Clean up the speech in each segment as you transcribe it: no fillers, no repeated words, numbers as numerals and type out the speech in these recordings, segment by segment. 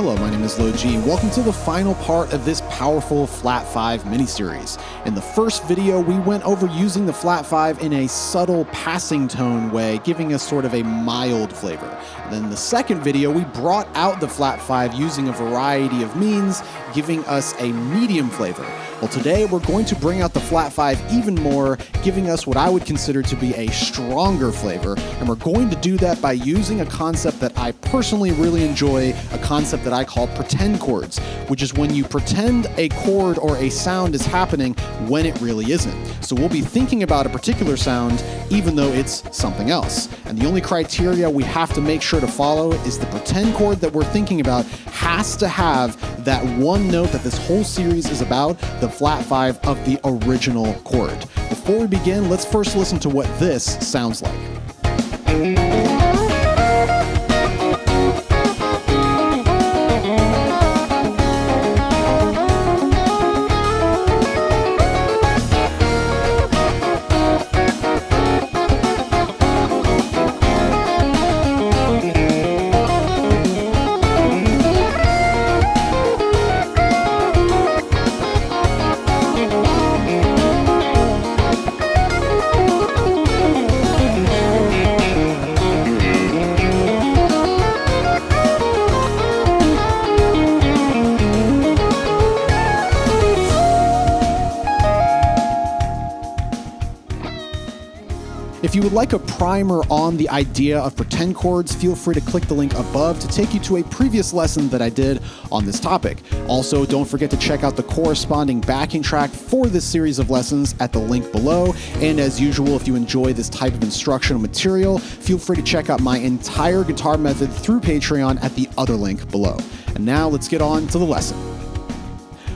Hello, my name is LoG. Welcome to the final part of this powerful Flat 5 mini-series. In the first video, we went over using the Flat 5 in a subtle passing tone way, giving us sort of a mild flavor. And then in the second video, we brought out the Flat 5 using a variety of means, giving us a medium flavor. Well, today we're going to bring out the Flat 5 even more, giving us what I would consider to be a stronger flavor, and we're going to do that by using a concept that I personally really enjoy, a concept that I call pretend chords, which is when you pretend a chord or a sound is happening when it really isn't. So we'll be thinking about a particular sound even though it's something else. And the only criteria we have to make sure to follow is the pretend chord that we're thinking about has to have that one note that this whole series is about, the flat 5 of the original chord. Before we begin, let's first listen to what this sounds like. If you would like a primer on the idea of pretend chords, feel free to click the link above to take you to a previous lesson that I did on this topic. Also, don't forget to check out the corresponding backing track for this series of lessons at the link below. And as usual, if you enjoy this type of instructional material, feel free to check out my entire guitar method through Patreon at the other link below. And now let's get on to the lesson.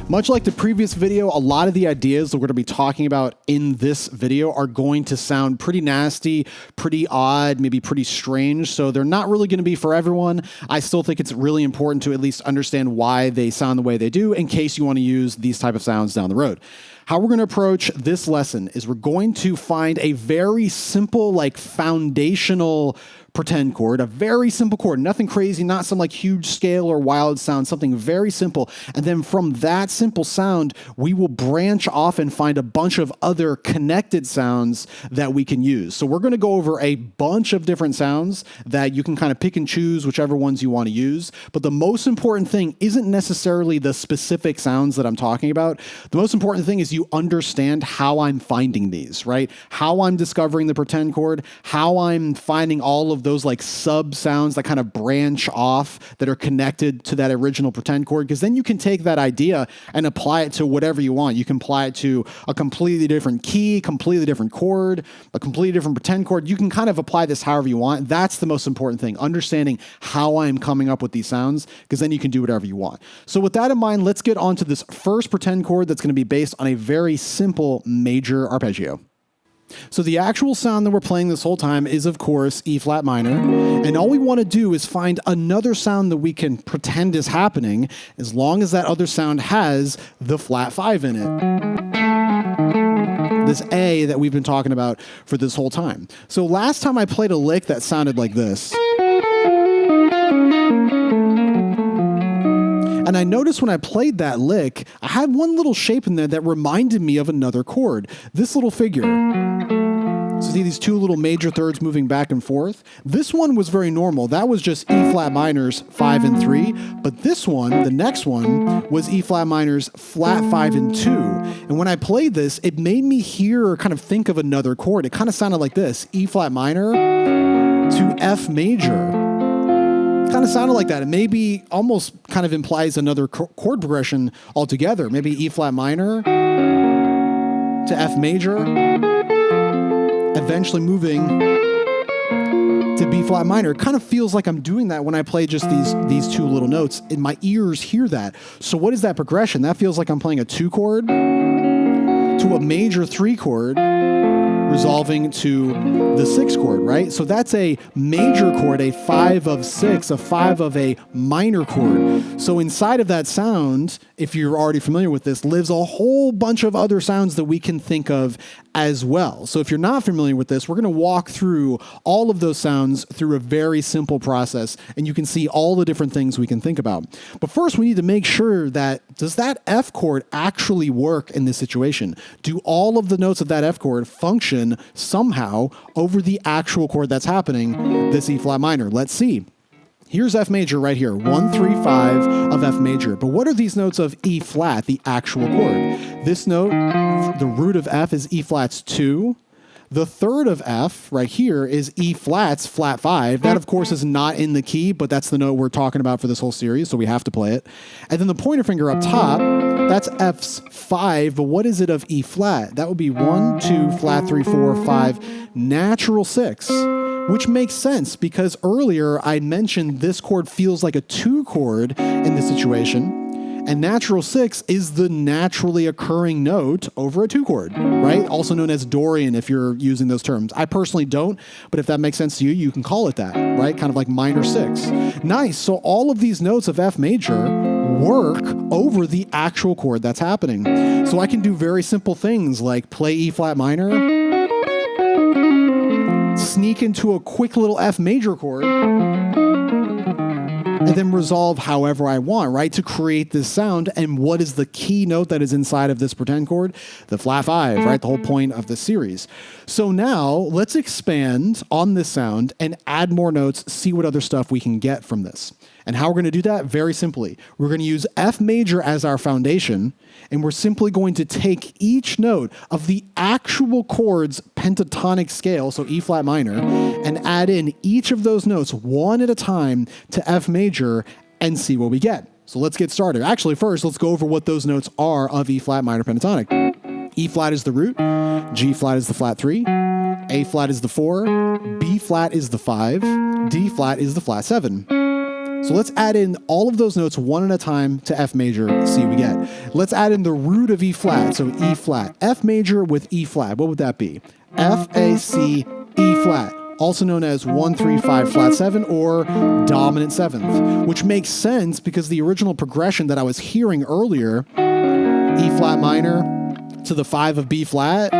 Much like the previous video, a lot of the ideas that we're going to be talking about in this video are going to sound pretty nasty, pretty odd, maybe pretty strange, so they're not really going to be for everyone. I still think it's really important to at least understand why they sound the way they do in case you want to use these type of sounds down the road. How we're going to approach this lesson is we're going to find a very simple, like foundational pretend chord, a very simple chord, nothing crazy, not some like huge scale or wild sound, something very simple. And then from that simple sound, we will branch off and find a bunch of other connected sounds that we can use. So we're going to go over a bunch of different sounds that you can kind of pick and choose whichever ones you want to use. But the most important thing isn't necessarily the specific sounds that I'm talking about. The most important thing is you understand how I'm finding these, right? How I'm discovering the pretend chord, how I'm finding all of those like sub sounds that kind of branch off that are connected to that original pretend chord, because then you can take that idea and apply it to whatever you want. You can apply it to a completely different key, completely different chord, a completely different pretend chord. You can kind of apply this however you want. That's the most important thing, understanding how I'm coming up with these sounds, because then you can do whatever you want. So with that in mind, let's get on to this first pretend chord that's going to be based on a very simple major arpeggio. So the actual sound that we're playing this whole time is, of course, E flat minor. And all we want to do is find another sound that we can pretend is happening, as long as that other sound has the flat 5 in it. This A that we've been talking about for this whole time. So last time I played a lick that sounded like this. And I noticed when I played that lick, I had one little shape in there that reminded me of another chord. This little figure. So see these two little major thirds moving back and forth? This one was very normal. That was just E flat minors 5 and 3. But this one, the next one, was E flat minors flat 5 and 2. And when I played this, it made me hear or kind of think of another chord. It kind of sounded like this, E flat minor to F major. Kind of sounded like that. It maybe almost kind of implies another chord progression altogether. Maybe E flat minor to F major, eventually moving to B flat minor. It kind of feels like I'm doing that when I play just these two little notes. And my ears hear that. So what is that progression? That feels like I'm playing a 2 chord to a major 3 chord, resolving to the 6 chord, right? So that's a major chord, a 5 of 6, a 5 of a minor chord. So inside of that sound, if you're already familiar with this, lives a whole bunch of other sounds that we can think of as well. So if you're not familiar with this, we're going to walk through all of those sounds through a very simple process, and you can see all the different things we can think about. But first, we need to make sure that, does that F chord actually work in this situation? Do all of the notes of that F chord function somehow over the actual chord that's happening, this E flat minor? Let's see. Here's F major right here, 1, 3, 5 of F major. But what are these notes of E flat, the actual chord? This note, the root of F is E flats 2. The third of F right here is E flats, flat 5. That, of course, is not in the key, but that's the note we're talking about for this whole series, so we have to play it. And then the pointer finger up top, that's F's 5, but what is it of E flat? That would be 1, 2, flat 3, 4, 5, natural 6. Which makes sense because earlier I mentioned this chord feels like a 2 chord in this situation, and natural 6 is the naturally occurring note over a 2 chord, right? Also known as Dorian if you're using those terms. I personally don't, but if that makes sense to you, you can call it that, right? Kind of like minor 6. Nice. So all of these notes of F major work over the actual chord that's happening. So I can do very simple things like play E flat minor, sneak into a quick little F major chord, and then resolve however I want, right, to create this sound. And what is the key note that is inside of this pretend chord? The flat 5, right, the whole point of this series. So now let's expand on this sound and add more notes, see what other stuff we can get from this. And how we're going to do that? Very simply. We're going to use F major as our foundation, and we're simply going to take each note of the actual chord's pentatonic scale, so E flat minor, and add in each of those notes one at a time to F major and see what we get. So let's get started. Actually, first, let's go over what those notes are of E flat minor pentatonic. E flat is the root, G flat is the flat 3, A flat is the 4, B flat is the 5, D flat is the flat 7. So let's add in all of those notes one at a time to F major, see what we get. Let's add in the root of E flat, so E flat. F major with E flat, what would that be? F, A, C, E flat, also known as 1, 3, 5, flat 7, or dominant 7th, which makes sense because the original progression that I was hearing earlier, E flat minor to the 5 of B flat,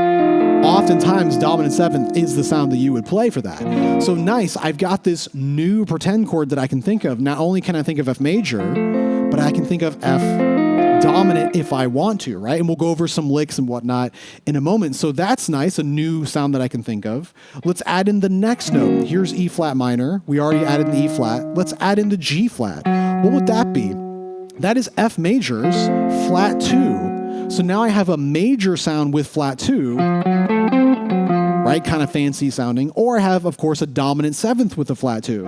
oftentimes dominant 7th is the sound that you would play for that. So nice, I've got this new pretend chord that I can think of. Not only can I think of F major, but I can think of F dominant if I want to, right? And we'll go over some licks and whatnot in a moment. So that's nice, a new sound that I can think of. Let's add in the next note. Here's E flat minor. We already added the E flat. Let's add in the G flat. What would that be? That is F major's flat 2. So now I have a major sound with flat 2, right? Kind of fancy sounding. Or I have, of course, a dominant 7th with a flat 2.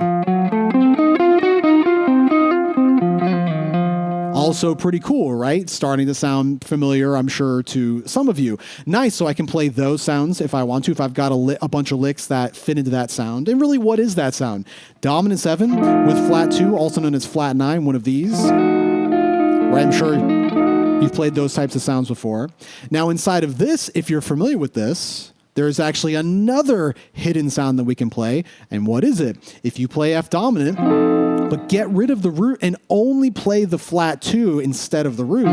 Also pretty cool, right? Starting to sound familiar, I'm sure, to some of you. Nice, so I can play those sounds if I want to, if I've got a bunch of licks that fit into that sound. And really, what is that sound? Dominant 7 with flat 2, also known as flat 9, one of these. Right, I'm sure you've played those types of sounds before. Now, inside of this, if you're familiar with this, there's actually another hidden sound that we can play. And what is it? If you play F dominant, but get rid of the root and only play the flat 2 instead of the root,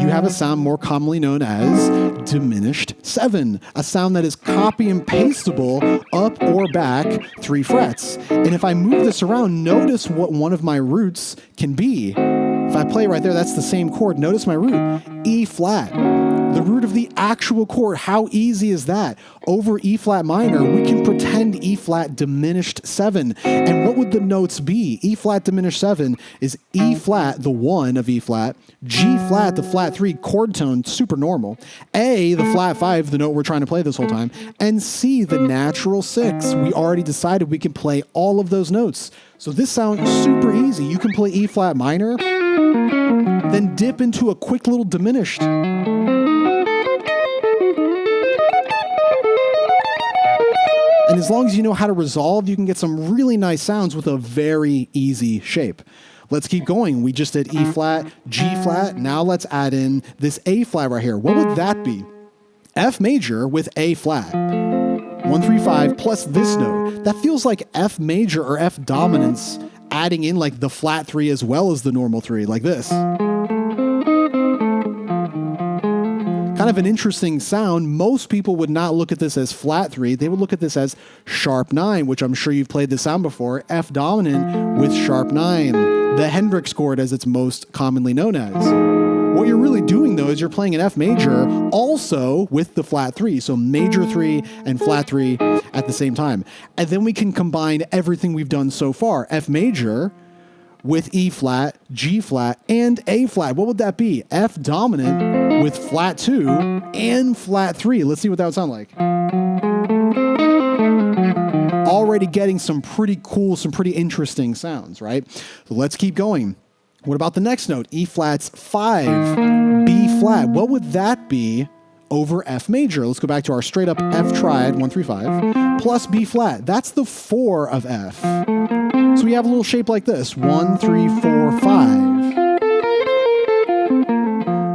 you have a sound more commonly known as diminished 7, a sound that is copy and pastable up or back 3 frets. And if I move this around, notice what one of my roots can be. If I play right there, that's the same chord. Notice my root, E flat. The root of the actual chord, how easy is that? Over E flat minor, we can pretend E flat diminished 7. And what would the notes be? E flat diminished 7 is E flat, the 1 of E flat, G flat, the flat 3, chord tone, super normal, A, the flat 5, the note we're trying to play this whole time, and C, the natural 6. We already decided we can play all of those notes. So this sounds super easy. You can play E flat minor, then dip into a quick little diminished. And as long as you know how to resolve, you can get some really nice sounds with a very easy shape. Let's keep going. We just did E flat, G flat. Now let's add in this A flat right here. What would that be? F major with A flat. 1, 3, 5 plus this note. That feels like F major or F dominance adding in like the flat 3 as well as the normal 3, like this. Kind Kind of an interesting sound. Most people would not look at this as flat 3. They would look at this as sharp 9, which I'm sure you've played this sound before. F dominant with sharp 9. The Hendrix chord, as it's most commonly known as. What you're really doing, though, is you're playing an F major also with the flat 3. So major 3 and flat 3 at the same time. And then we can combine everything we've done so far. F major with E flat, G flat, and A flat. What would that be? F dominant with flat 2 and flat 3. Let's see what that would sound like. Already getting some pretty cool, some pretty interesting sounds, right? So let's keep going. What about the next note? E flat's 5, B flat. What would that be over F major? Let's go back to our straight up F triad, 1, 3, 5, plus B flat. That's the 4 of F. So we have a little shape like this, 1, 3, 4, 5.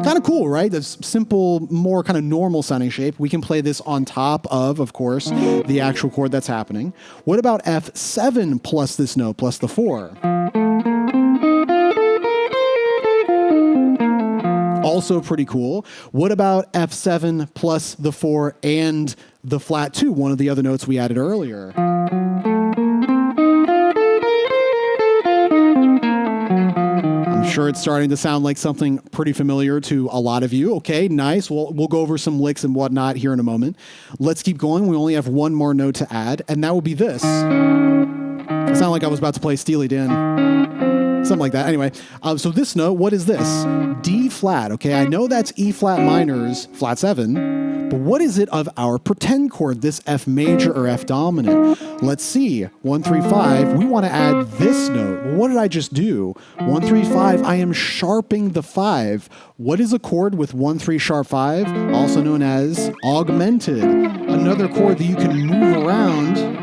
Kind of cool, right? That's simple, more kind of normal sounding shape. We can play this on top of course, the actual chord that's happening. What about F7 plus this note, plus the 4? Also pretty cool. What about F7 plus the 4 and the flat 2, one of the other notes we added earlier? I'm sure it's starting to sound like something pretty familiar to a lot of you. Okay, nice. We'll go over some licks and whatnot here in a moment. Let's keep going. We only have one more note to add, and that will be this. It sounded like I was about to play Steely Dan. Something like that. Anyway, so this note, what is this? D flat, okay? I know that's E flat minor's flat 7, but what is it of our pretend chord, this F major or F dominant? Let's see. 1, 3, 5. We want to add this note. Well, what did I just do? 1, 3, 5. I am sharping the 5. What is a chord with 1, 3 sharp 5? Also known as augmented. Another chord that you can move around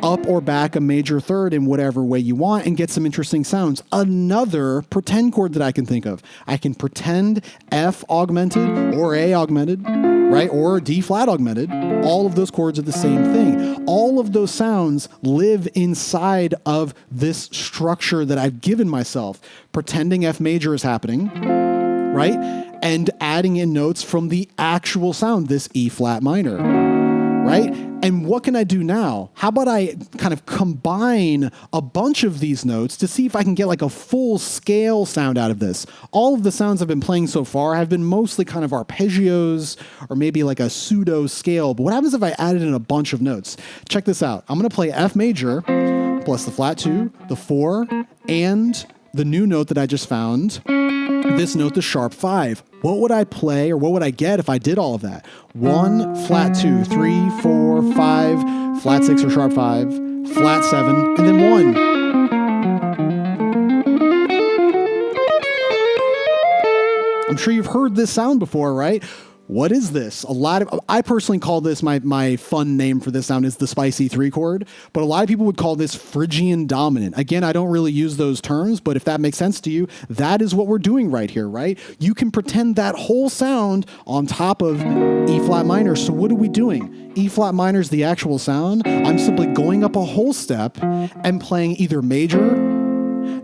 up or back a major third in whatever way you want and get some interesting sounds. Another pretend chord that I can think of. I can pretend F augmented or A augmented, right? Or D flat augmented. All of those chords are the same thing. All of those sounds live inside of this structure that I've given myself. Pretending F major is happening, right? And adding in notes from the actual sound, this E flat minor, right? And what can I do now? How about I kind of combine a bunch of these notes to see if I can get like a full scale sound out of this. All of the sounds I've been playing so far have been mostly kind of arpeggios or maybe like a pseudo scale. But what happens if I added in a bunch of notes? Check this out. I'm going to play F major plus the flat 2, the 4, and the new note that I just found, this note, the sharp 5. What would I play or what would I get if I did all of that? 1, flat 2, 3, 4, 5, flat 6 or sharp 5, flat 7, and then 1. I'm sure you've heard this sound before, right? What is this? I personally call this, my fun name for this sound is the spicy 3 chord, but a lot of people would call this Phrygian dominant. Again, I don't really use those terms, but if that makes sense to you, that is what we're doing right here, right? You can pretend that whole sound on top of E flat minor. So what are we doing? E flat minor is the actual sound. I'm simply going up a whole step and playing either major,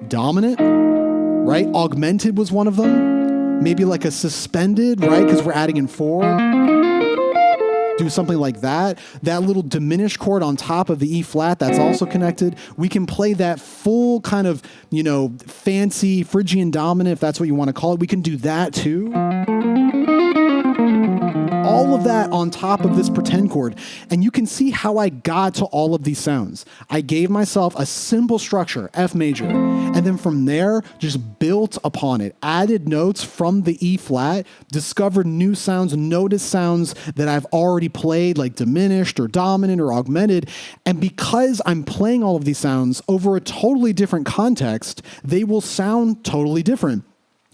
dominant, right? Augmented was one of them. Maybe like a suspended, right? Because we're adding in 4. Do something like that. That little diminished chord on top of the E flat, that's also connected. We can play that full kind of, fancy Phrygian dominant, if that's what you want to call it. We can do that too. All of that on top of this pretend chord. And you can see how I got to all of these sounds. I gave myself a simple structure, F major, and then from there, just built upon it, added notes from the E flat, discovered new sounds, noticed sounds that I've already played, like diminished or dominant or augmented. And because I'm playing all of these sounds over a totally different context, they will sound totally different.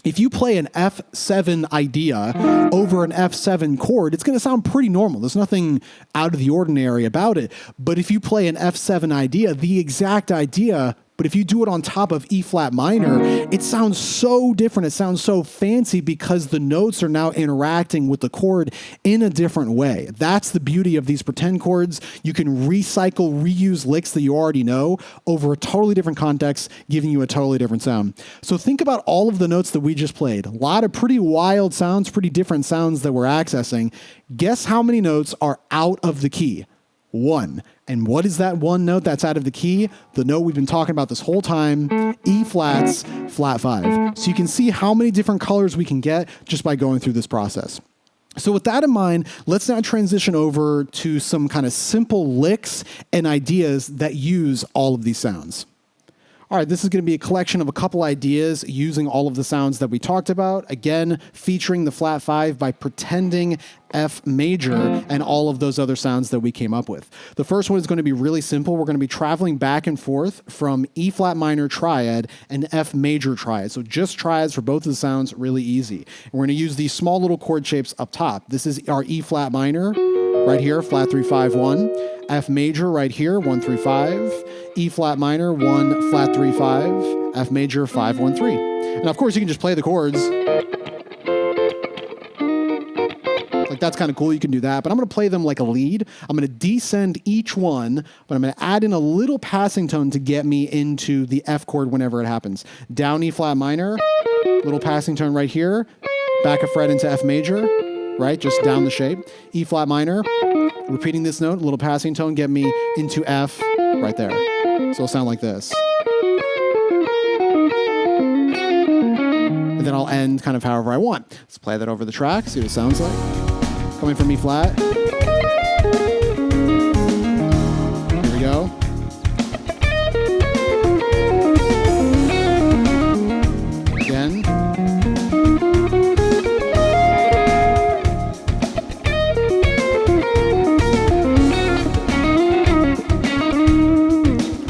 If you play an F7 idea over an F7 chord, it's going to sound pretty normal. There's nothing out of the ordinary about it. But if you play an F7 idea, the exact idea But if you do it on top of E flat minor, it sounds so different. It sounds so fancy because the notes are now interacting with the chord in a different way. That's the beauty of these pretend chords. You can recycle, reuse licks that you already know over a totally different context, giving you a totally different sound. So think about all of the notes that we just played. A lot of pretty wild sounds, pretty different sounds that we're accessing. Guess how many notes are out of the key? 1. And what is that one note that's out of the key? The note we've been talking about this whole time, E flats, flat 5. So you can see how many different colors we can get just by going through this process. So with that in mind, let's now transition over to some kind of simple licks and ideas that use all of these sounds. All right, this is going to be a collection of a couple ideas using all of the sounds that we talked about. Again, featuring the flat 5 by pretending F major and all of those other sounds that we came up with. The first one is going to be really simple. We're going to be traveling back and forth from E flat minor triad and F major triad. So just triads for both of the sounds, really easy. And we're going to use these small little chord shapes up top. This is our E flat minor right here, flat 3 5 1. F major right here, 1 3 5. E flat minor, 1 flat 3 5. F major, 5 1 3. And of course, you can just play the chords. Like that's kind of cool. You can do that, but I'm going to play them like a lead. I'm going to descend each one, but I'm going to add in a little passing tone to get me into the F chord whenever it happens. Down E flat minor, little passing tone right here, back a fret into F major, right? Just down the shape. E flat minor, repeating this note, little passing tone, get me into F right there. So it'll sound like this. And then I'll end kind of however I want. Let's play that over the track, see what it sounds like. Coming from E flat. Here we go. Again.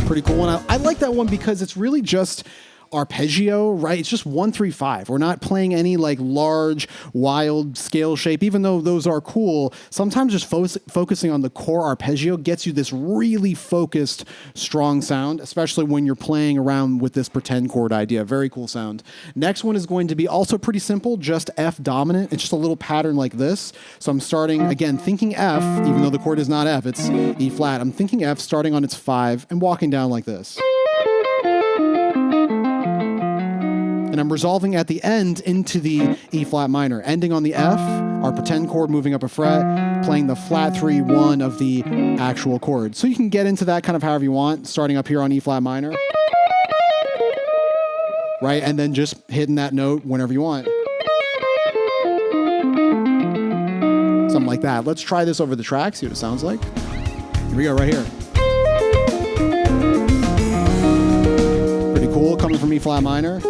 Pretty cool. And I like that one because it's really just arpeggio, right? It's just 1 3 5. We're not playing any like large, wild scale shape, even though those are cool. Sometimes just focusing on the core arpeggio gets you this really focused, strong sound, especially when you're playing around with this pretend chord idea. Very cool sound. Next one is going to be also pretty simple, just F dominant. It's just a little pattern like this. So I'm starting, again, thinking F, even though the chord is not F, it's E flat. I'm thinking F, starting on its 5 and walking down like this. And I'm resolving at the end into the E flat minor, ending on the F, our pretend chord moving up a fret, playing the flat 3 1 of the actual chord. So you can get into that kind of however you want, starting up here on E flat minor, right? And then just hitting that note whenever you want. Something like that. Let's try this over the track, see what it sounds like. Here we go, right here. Pretty cool, coming from E flat minor.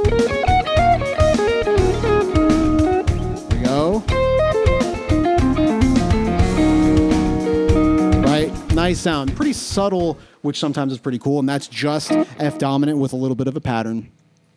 Nice sound, pretty subtle, which sometimes is pretty cool, and that's just F dominant with a little bit of a pattern.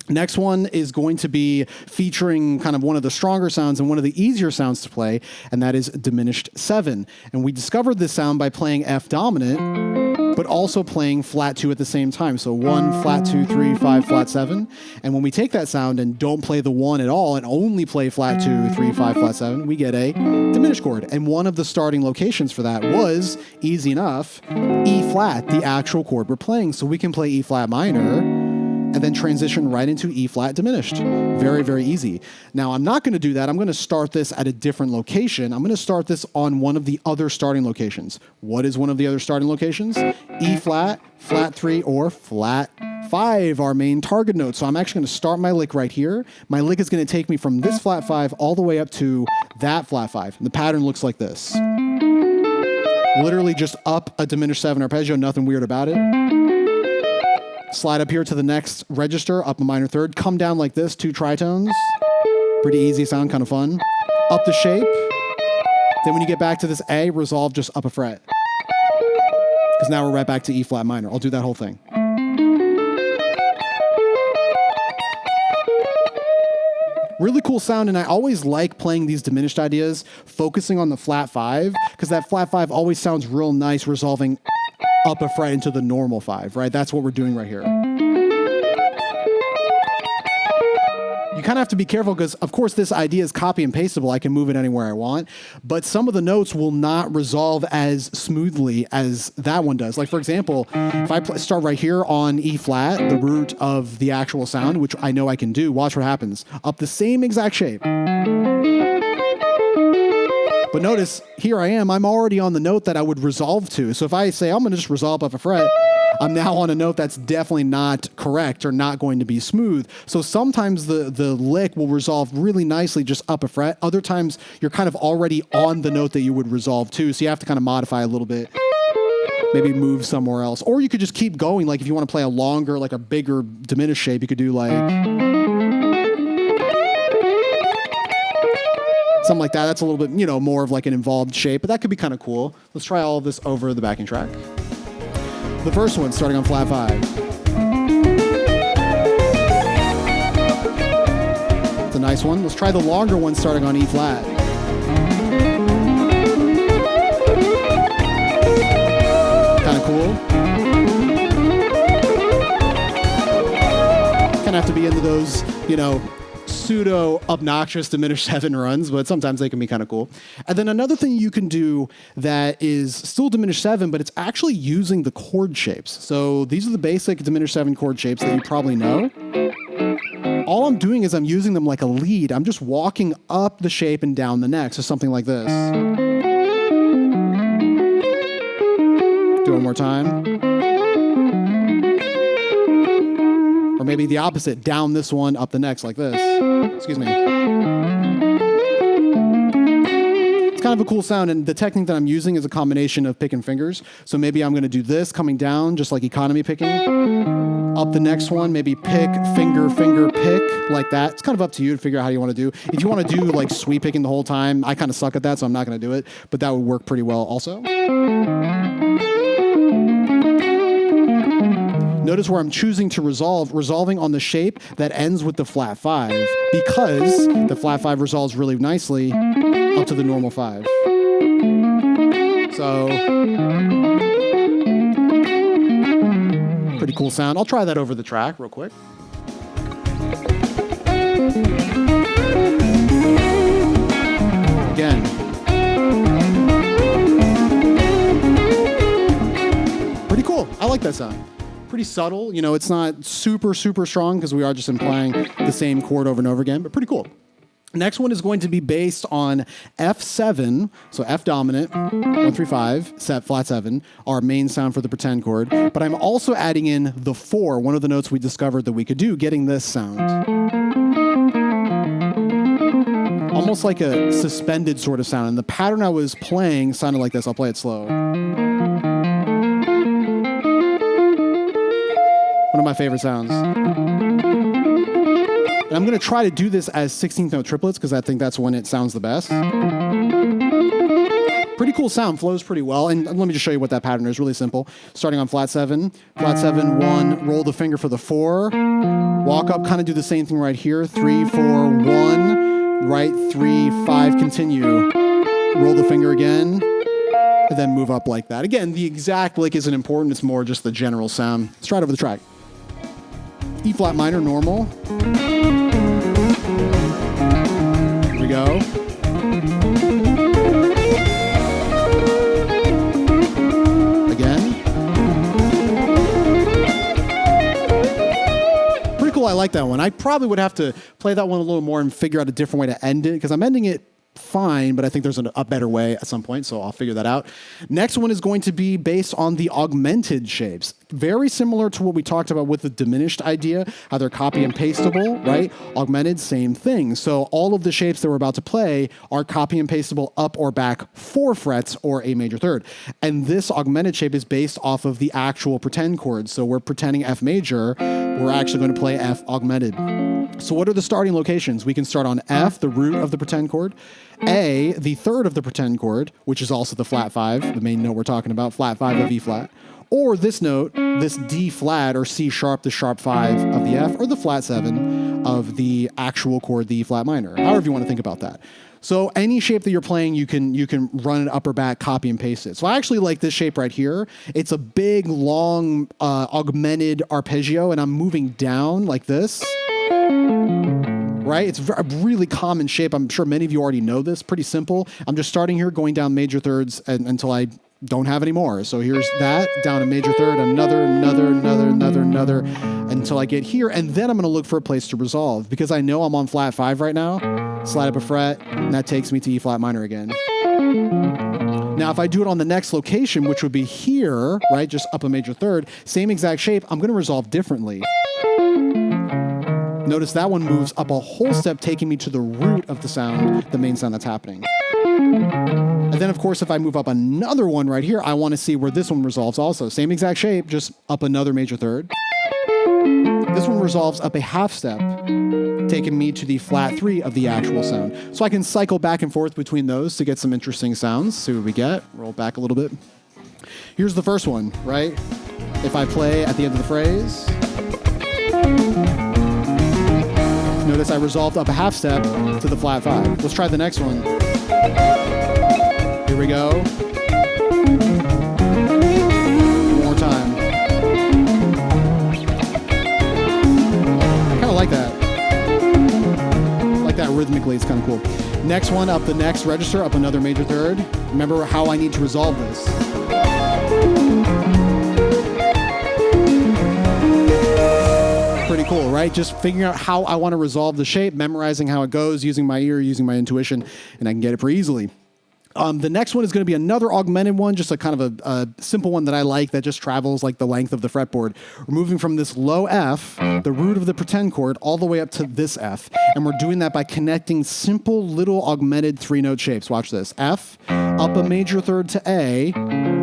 Next one is going to be featuring kind of one of the stronger sounds and one of the easier sounds to play, and that is diminished 7. And we discovered this sound by playing F dominant, but also playing flat 2 at the same time. So 1, flat 2, 3, 5, flat 7. And when we take that sound and don't play the 1 at all and only play flat 2, 3, 5, flat 7, we get a diminished chord. And one of the starting locations for that was, easy enough, E flat, the actual chord we're playing. So we can play E flat minor and then transition right into E flat diminished. Very, very easy. Now, I'm not going to do that. I'm going to start this at a different location. I'm going to start this on one of the other starting locations. What is one of the other starting locations? E flat, flat 3, or flat 5, our main target note. So I'm actually going to start my lick right here. My lick is going to take me from this flat 5 all the way up to that flat 5. And the pattern looks like this. Literally just up a diminished 7 arpeggio, nothing weird about it. Slide up here to the next register, up a minor third, come down like this, 2 tritones. Pretty easy sound, kind of fun. Up the shape. Then when you get back to this A, resolve just up a fret. Because now we're right back to E flat minor. I'll do that whole thing. Really cool sound, and I always like playing these diminished ideas, focusing on the flat 5, because that flat 5 always sounds real nice, resolving up a fret into the normal 5, right? That's what we're doing right here. kind of have to be careful because, of course, this idea is copy and pastable. I can move it anywhere I want, but some of the notes will not resolve as smoothly as that one does. Like, for example, if I start right here on E flat, the root of the actual sound, which I know I can do, watch what happens. Up the same exact shape. But notice, here I am, I'm already on the note that I would resolve to. So if I say, I'm going to just resolve up a fret, I'm now on a note that's definitely not correct or not going to be smooth. So sometimes the lick will resolve really nicely just up a fret. Other times, you're kind of already on the note that you would resolve to. So you have to kind of modify a little bit. Maybe move somewhere else. Or you could just keep going. Like if you want to play a longer, like a bigger diminished shape, you could do like... something like that. That's a little bit, more of like an involved shape, but that could be kind of cool. Let's try all of this over the backing track. The first one, starting on flat 5. It's a nice one. Let's try the longer one, starting on E flat. Kind of cool. Kind of have to be into those, pseudo obnoxious diminished 7 runs, but sometimes they can be kind of cool. And then another thing you can do that is still diminished 7, but it's actually using the chord shapes. So these are the basic diminished 7 chord shapes that you probably know. All I'm doing is I'm using them like a lead. I'm just walking up the shape and down the neck. So something like this. Do it one more time. Or maybe the opposite, down this one, up the next, like this. Excuse me. It's kind of a cool sound, and the technique that I'm using is a combination of pick and fingers. So maybe I'm going to do this, coming down, just like economy picking. Up the next one, maybe pick, finger, finger, pick, like that. It's kind of up to you to figure out how you want to do. If you want to do like sweep picking the whole time, I kind of suck at that, so I'm not going to do it, but that would work pretty well also. Notice where I'm choosing to resolving on the shape that ends with the flat 5, because the flat 5 resolves really nicely up to the normal 5. So, pretty cool sound. I'll try that over the track real quick. Again. Pretty cool. I like that sound. Pretty subtle, it's not super strong because we are just implying the same chord over and over again, but pretty cool. Next one is going to be based on F7, so F dominant, 1, 3, 5, flat 7, our main sound for the pretend chord, but I'm also adding in the 4, one of the notes we discovered that we could do, getting this sound. Almost like a suspended sort of sound, and the pattern I was playing sounded like this. I'll play it slow. One of my favorite sounds. And I'm going to try to do this as 16th note triplets because I think that's when it sounds the best. Pretty cool sound, flows pretty well. And let me just show you what that pattern is. Really simple. Starting on flat 7, 1, roll the finger for the 4, walk up, kind of do the same thing right here. 3, 4, 1, right, 3, 5, continue. Roll the finger again. And then move up like that. Again, the exact lick isn't important. It's more just the general sound. Let's try it over the track. E flat minor, normal. Here we go. Again. Pretty cool. I like that one. I probably would have to play that one a little more and figure out a different way to end it because I'm ending it fine, but I think there's a better way at some point, so I'll figure that out. Next one is going to be based on the augmented shapes. Very similar to what we talked about with the diminished idea, how they're copy and pastable, right? Augmented, same thing. So all of the shapes that we're about to play are copy and pastable up or back 4 frets or a major third. And this augmented shape is based off of the actual pretend chords. So we're pretending F major, we're actually going to play F augmented. So what are the starting locations? We can start on F, the root of the pretend chord, A, the third of the pretend chord, which is also the flat 5, the main note we're talking about, flat 5 of E flat, or this note, this D flat or C sharp, the sharp 5 of the F, or the flat 7 of the actual chord, the E flat minor, however you want to think about that. So any shape that you're playing, you can run it up or back, copy and paste it. So I actually like this shape right here. It's a big, long, augmented arpeggio, and I'm moving down like this. right? It's a really common shape. I'm sure many of you already know this. Pretty simple. I'm just starting here, going down major thirds until I don't have any more. So here's that, down a major third, another, until I get here. And then I'm going to look for a place to resolve because I know I'm on flat 5 right now. Slide up a fret, and that takes me to E flat minor again. Now, if I do it on the next location, which would be here, right, just up a major third, same exact shape, I'm going to resolve differently. Notice that one moves up a whole step, taking me to the root of the sound, the main sound that's happening. And then, of course, if I move up another one right here, I want to see where this one resolves also. Same exact shape, just up another major third. This one resolves up a half step, taking me to the flat 3 of the actual sound. So I can cycle back and forth between those to get some interesting sounds. See what we get. Roll back a little bit. Here's the first one, right? If I play at the end of the phrase, notice I resolved up a half step to the flat 5. Let's try the next one. Here we go. One more time. I kind of like that. Like that rhythmically, it's kind of cool. Next one, up the next register, up another major third. Remember how I need to resolve this. Pretty cool, right? Just figuring out how I want to resolve the shape, memorizing how it goes, using my ear, using my intuition, and I can get it pretty easily. The next one is going to be another augmented one, just a kind of a simple one that I like that just travels like the length of the fretboard. We're moving from this low F, the root of the pretend chord, all the way up to this F. And we're doing that by connecting simple little augmented 3-note shapes. Watch this. F, up a major third to A,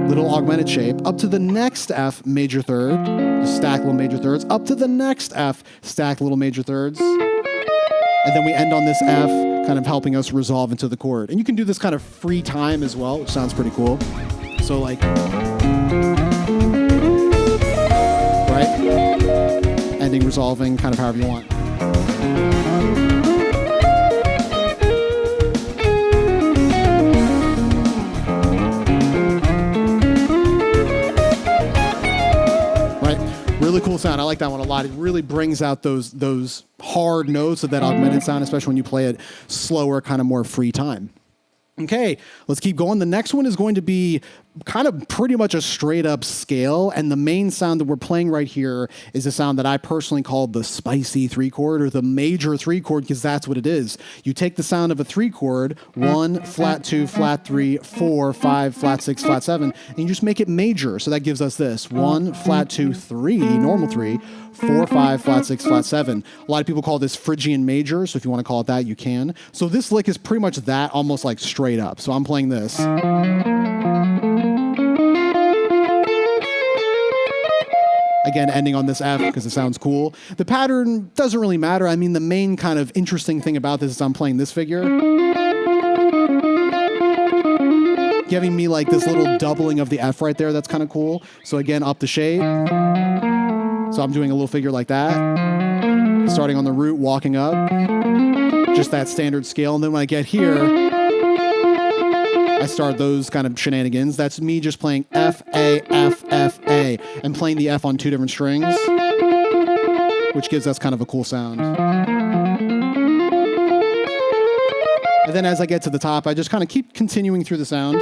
little augmented shape, up to the next F, major third, just stack little major thirds, up to the next F, stack little major thirds. And then we end on this F, kind of helping us resolve into the chord. And you can do this kind of free time as well, which sounds pretty cool. So like, right? Ending, resolving, kind of however you want. Really cool sound. I like that one a lot. It really brings out those hard notes of that augmented sound, especially when you play it slower, kind of more free time. Okay, let's keep going. The next one is going to be kind of pretty much a straight up scale, and the main sound that we're playing right here is a sound that I personally call the spicy 3 chord or the major 3 chord, because that's what it is. You take the sound of a 3 chord, 1, flat 2, flat 3, 4, 5, flat 6, flat 7, and you just make it major. So that gives us this 1, flat 2, 3, normal 3, 4, 5, flat 6, flat 7. A lot of people call this Phrygian major, so if you want to call it that, you can. So this lick is pretty much that, almost like straight up. So I'm playing this. Again, ending on this F because it sounds cool. The pattern doesn't really matter. I mean, the main kind of interesting thing about this is I'm playing this figure, giving me like this little doubling of the F right there. That's kind of cool. So again, up the shape. So I'm doing a little figure like that, starting on the root, walking up, just that standard scale. And then when I get here, I start those kind of shenanigans. That's me just playing F, A, F, F, A, and playing the F on 2 different strings, which gives us kind of a cool sound. And then as I get to the top, I just kind of keep continuing through the sound,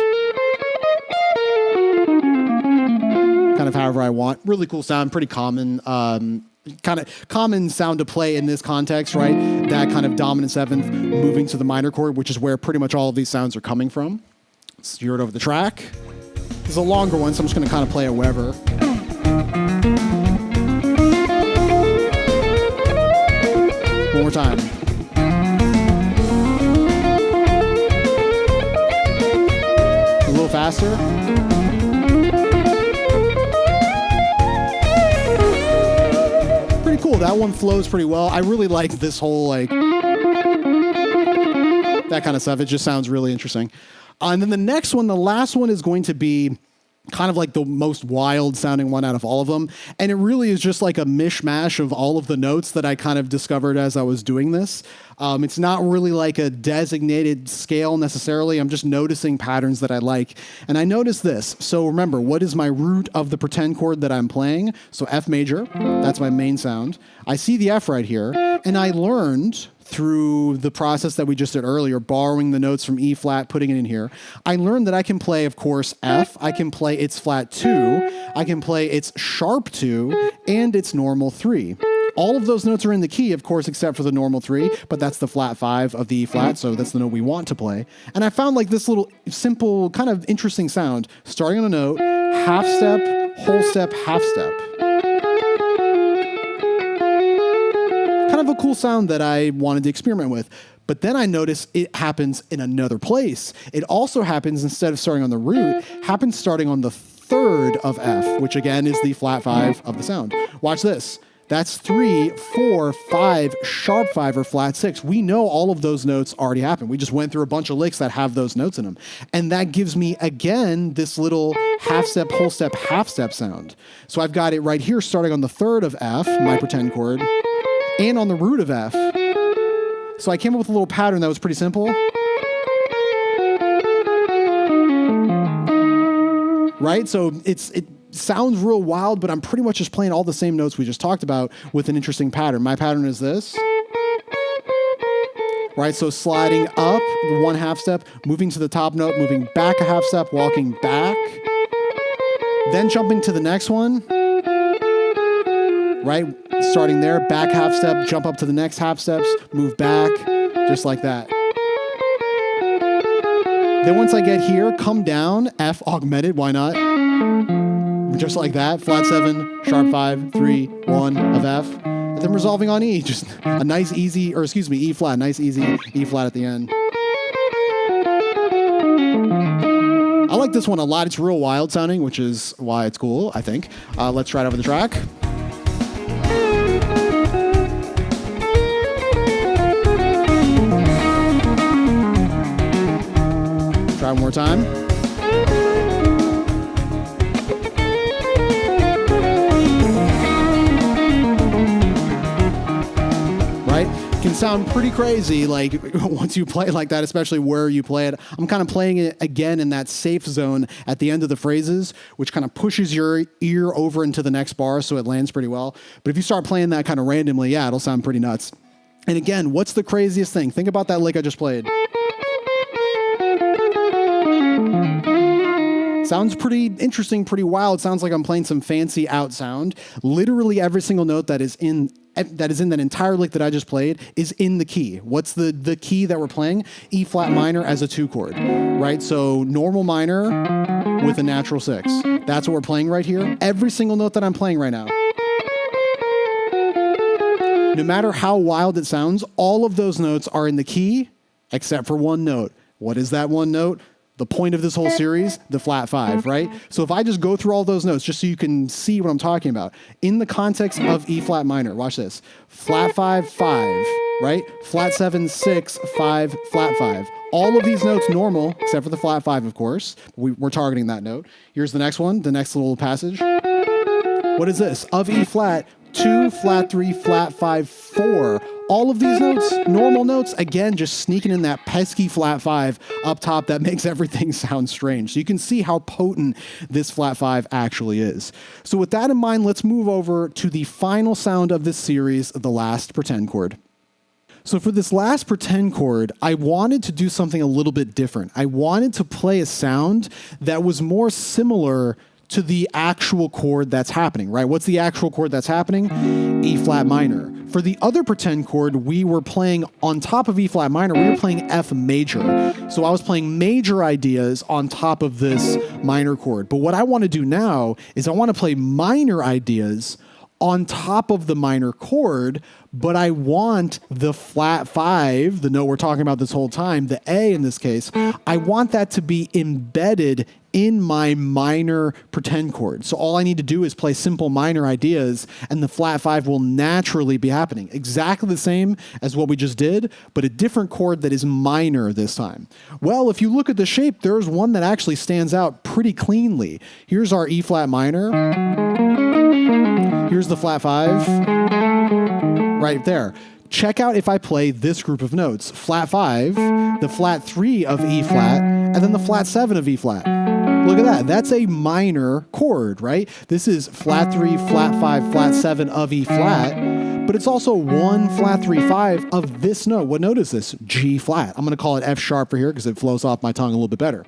kind of however I want. Really cool sound, pretty common. Kind of common sound to play in this context, right? That kind of dominant 7th moving to the minor chord, which is where pretty much all of these sounds are coming from. Let's hear it over the track. This is a longer one, so I'm just going to kind of play it wherever. One more time. A little faster. Pretty cool. That one flows pretty well. I really like this whole, like, that kind of stuff. It just sounds really interesting. And then the next one, the last one, is going to be kind of like the most wild sounding one out of all of them. And it really is just like a mishmash of all of the notes that I kind of discovered as I was doing this. It's not really like a designated scale necessarily. I'm just noticing patterns that I like. And I noticed this. So remember, what is my root of the pretend chord that I'm playing? So F major, that's my main sound. I see the F right here. And I learned through the process that we just did earlier, borrowing the notes from E flat, putting it in here, I learned that I can play, of course, F, I can play its flat 2, I can play its sharp 2, and its normal 3. All of those notes are in the key, of course, except for the normal 3, but that's the flat 5 of the E flat, so that's the note we want to play. And I found like this little simple, kind of interesting sound, starting on a note, half step, whole step, half step. Kind of a cool sound that I wanted to experiment with. But then I noticed it happens in another place. It also happens, instead of starting on the root, happens starting on the 3rd of F, which again is the flat 5 of the sound. Watch this. That's 3, 4, 5, sharp 5, or flat 6. We know all of those notes already happened. We just went through a bunch of licks that have those notes in them. And that gives me, again, this little half step, whole step, half step sound. So I've got it right here starting on the 3rd of F, my pretend chord, and on the root of F. So I came up with a little pattern that was pretty simple. Right? So it sounds real wild, but I'm pretty much just playing all the same notes we just talked about with an interesting pattern. My pattern is this. Right? So sliding up the 1 half step, moving to the top note, moving back a half step, walking back, then jumping to the next one. Right? Starting there, back half step, jump up to the next half steps, move back, just like that. Then once I get here, come down, F augmented, why not? Just like that, flat 7, sharp 5, 3, 1 of F. And then resolving on E, just a nice easy, or excuse me, E flat, nice easy E flat at the end. I like this one a lot. It's real wild sounding, which is why it's cool, I think. Let's try it over the track. Try one more time. Right? It can sound pretty crazy, like once you play it like that, especially where you play it. I'm kind of playing it again in that safe zone at the end of the phrases, which kind of pushes your ear over into the next bar, so it lands pretty well. But if you start playing that kind of randomly, yeah, it'll sound pretty nuts. And again, what's the craziest thing? Think about that lick I just played. Sounds pretty interesting, pretty wild. Sounds like I'm playing some fancy out sound. Literally every single note that is in that entire lick that I just played is in the key. What's the key that we're playing? E flat minor as a 2 chord, right? So normal minor with a natural 6. That's what we're playing right here. Every single note that I'm playing right now. No matter how wild it sounds, all of those notes are in the key except for one note. What is that one note? The point of this whole series, the flat 5, right? So if I just go through all those notes, just so you can see what I'm talking about, in the context of E flat minor, watch this. Flat 5, 5, right? Flat 7, 6, 5, flat 5. All of these notes normal, except for the flat 5, of course. We're targeting that note. Here's the next one, the next little passage. What is this? Of E flat, 2, flat 3, flat 5, 4. All of these notes, normal notes, again, just sneaking in that pesky flat 5 up top that makes everything sound strange. So you can see how potent this flat 5 actually is. So with that in mind, let's move over to the final sound of this series, the last pretend chord. So for this last pretend chord, I wanted to do something a little bit different. I wanted to play a sound that was more similar to the actual chord that's happening, right? What's the actual chord that's happening? E flat minor. For the other pretend chord, we were playing on top of E flat minor, we were playing F major. So I was playing major ideas on top of this minor chord. But what I want to do now is I want to play minor ideas on top of the minor chord, but I want the flat 5, the note we're talking about this whole time, the A in this case, I want that to be embedded in my minor pretend chord. So all I need to do is play simple minor ideas and the flat 5 will naturally be happening. Exactly the same as what we just did, but a different chord that is minor this time. Well, if you look at the shape, there's one that actually stands out pretty cleanly. Here's our E flat minor. Here's the flat 5 right there. Check out if I play this group of notes. Flat 5, the flat 3 of E flat, and then the flat 7 of E flat. Look at that. That's a minor chord, right? This is flat 3, flat 5, flat 7 of E flat. But but it's also 1 flat 3 5 of this note. What note is this? G flat. I'm going to call it F sharp for here because it flows off my tongue a little bit better.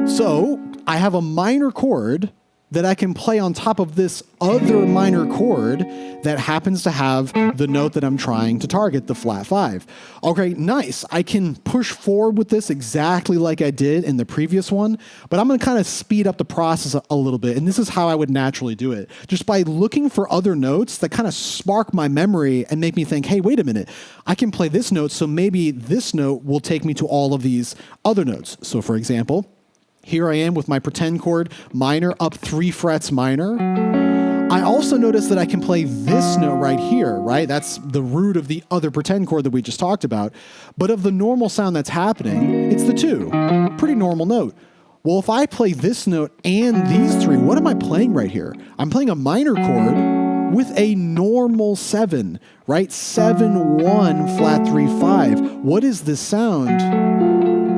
So I have a minor chord that I can play on top of this other minor chord that happens to have the note that I'm trying to target, the flat 5. Okay, nice. I can push forward with this exactly like I did in the previous one, but I'm going to kind of speed up the process a little bit, and this is how I would naturally do it. Just by looking for other notes that kind of spark my memory and make me think, hey, wait a minute, I can play this note, so maybe this note will take me to all of these other notes. So for example, here I am with my pretend chord, minor, up 3 frets minor. I also notice that I can play this note right here, right? That's the root of the other pretend chord that we just talked about. But of the normal sound that's happening, it's the 2. Pretty normal note. Well, if I play this note and these 3, what am I playing right here? I'm playing a minor chord with a normal 7, right? 7, 1, flat 3, 5. What is this sound?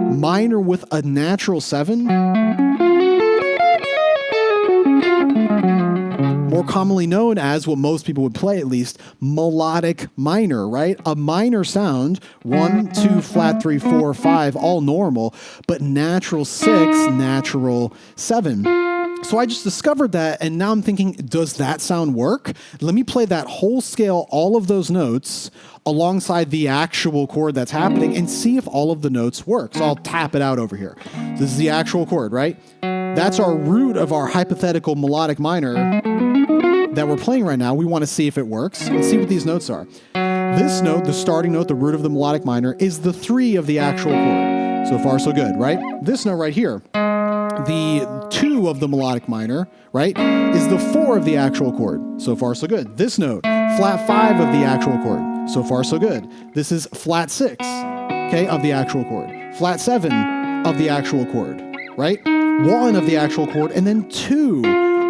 Minor with a natural 7, more commonly known as what most people would play, at least, melodic minor, right? A minor sound, 1, 2, flat 3, 4, 5, all normal, but natural 6, natural 7. So I just discovered that, and now I'm thinking, does that sound work? Let me play that whole scale, all of those notes, alongside the actual chord that's happening, and see if all of the notes work. So I'll tap it out over here. This is the actual chord, right? That's our root of our hypothetical melodic minor that we're playing right now. We want to see if it works. Let's see what these notes are. This note, the starting note, the root of the melodic minor, is the 3 of the actual chord. So far, so good, right? This note right here, the 2 of the melodic minor, right, is the 4 of the actual chord. So far, so good. This note, flat 5 of the actual chord. So far, so good. This is flat 6, okay, of the actual chord. Flat 7 of the actual chord, right? 1 of the actual chord, and then 2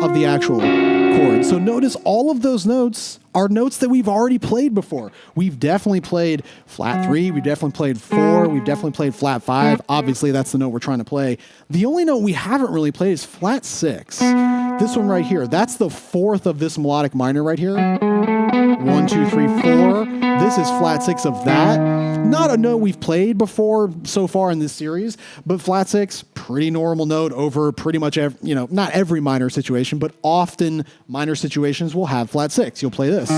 of the actual chord. So notice all of those notes are notes that we've already played before. We've definitely played flat 3, we've definitely played 4, we've definitely played flat 5. Obviously, that's the note we're trying to play. The only note we haven't really played is flat 6. This one right here, that's the 4th of this melodic minor right here. 1, 2, 3, 4. This is flat 6 of that. Not a note we've played before so far in this series, but flat 6, pretty normal note over pretty much every, not every minor situation, but often minor situations will have flat 6. You'll play this.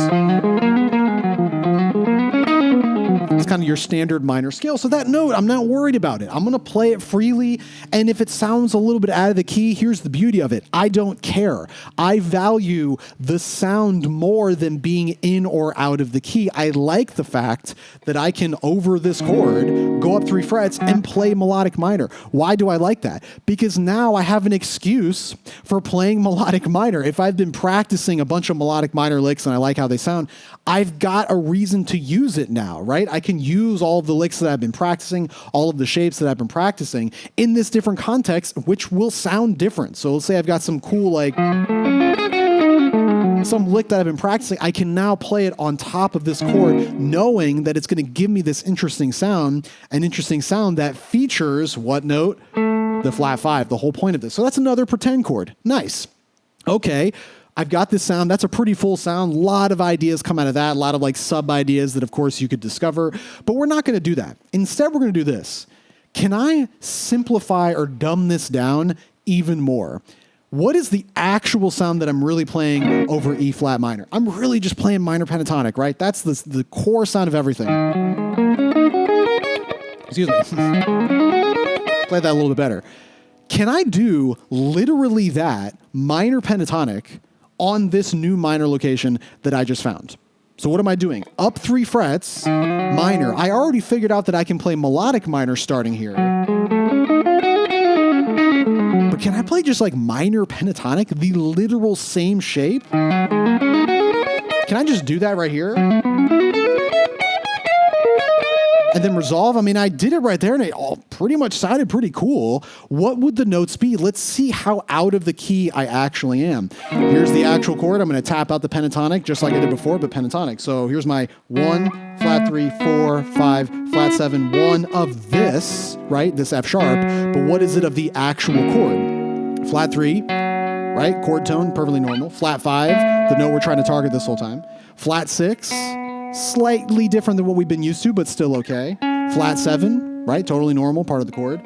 It's kind of your standard minor scale. So that note, I'm not worried about it. I'm going to play it freely. And if it sounds a little bit out of the key, here's the beauty of it. I don't care. I value the sound more than being in or out of the key. I like the fact that I can, over this chord, go up 3 frets and play melodic minor. Why do I like that? Because now I have an excuse for playing melodic minor. If I've been practicing a bunch of melodic minor licks and I like how they sound, I've got a reason to use it now, right? I can use all of the licks that I've been practicing, all of the shapes that I've been practicing in this different context, which will sound different. So let's say I've got some cool, some lick that I've been practicing. I can now play it on top of this chord, knowing that it's going to give me this interesting sound, an interesting sound that features what note? The flat 5, the whole point of this. So that's another pretend chord. Nice. Okay. I've got this sound. That's a pretty full sound. A lot of ideas come out of that. A lot of sub ideas that, of course, you could discover. But we're not going to do that. Instead, we're going to do this. Can I simplify or dumb this down even more? What is the actual sound that I'm really playing over E flat minor? I'm really just playing minor pentatonic, right? That's the core sound of everything. Excuse me. Play that a little bit better. Can I do literally that minor pentatonic on this new minor location that I just found? So what am I doing? Up 3 frets, minor. I already figured out that I can play melodic minor starting here. But can I play just minor pentatonic, the literal same shape? Can I just do that right here? And then resolve? I mean, I did it right there and it all pretty much sounded pretty cool. What would the notes be? Let's see how out of the key I actually am. Here's the actual chord. I'm going to tap out the pentatonic just like I did before, but pentatonic. So here's my 1, flat 3, 4, 5, flat 7, 1 of this, right? This F sharp. But what is it of the actual chord? Flat 3, right? Chord tone, perfectly normal. Flat 5, the note we're trying to target this whole time. Flat 6, slightly different than what we've been used to, but still okay. Flat 7, right? Totally normal, part of the chord.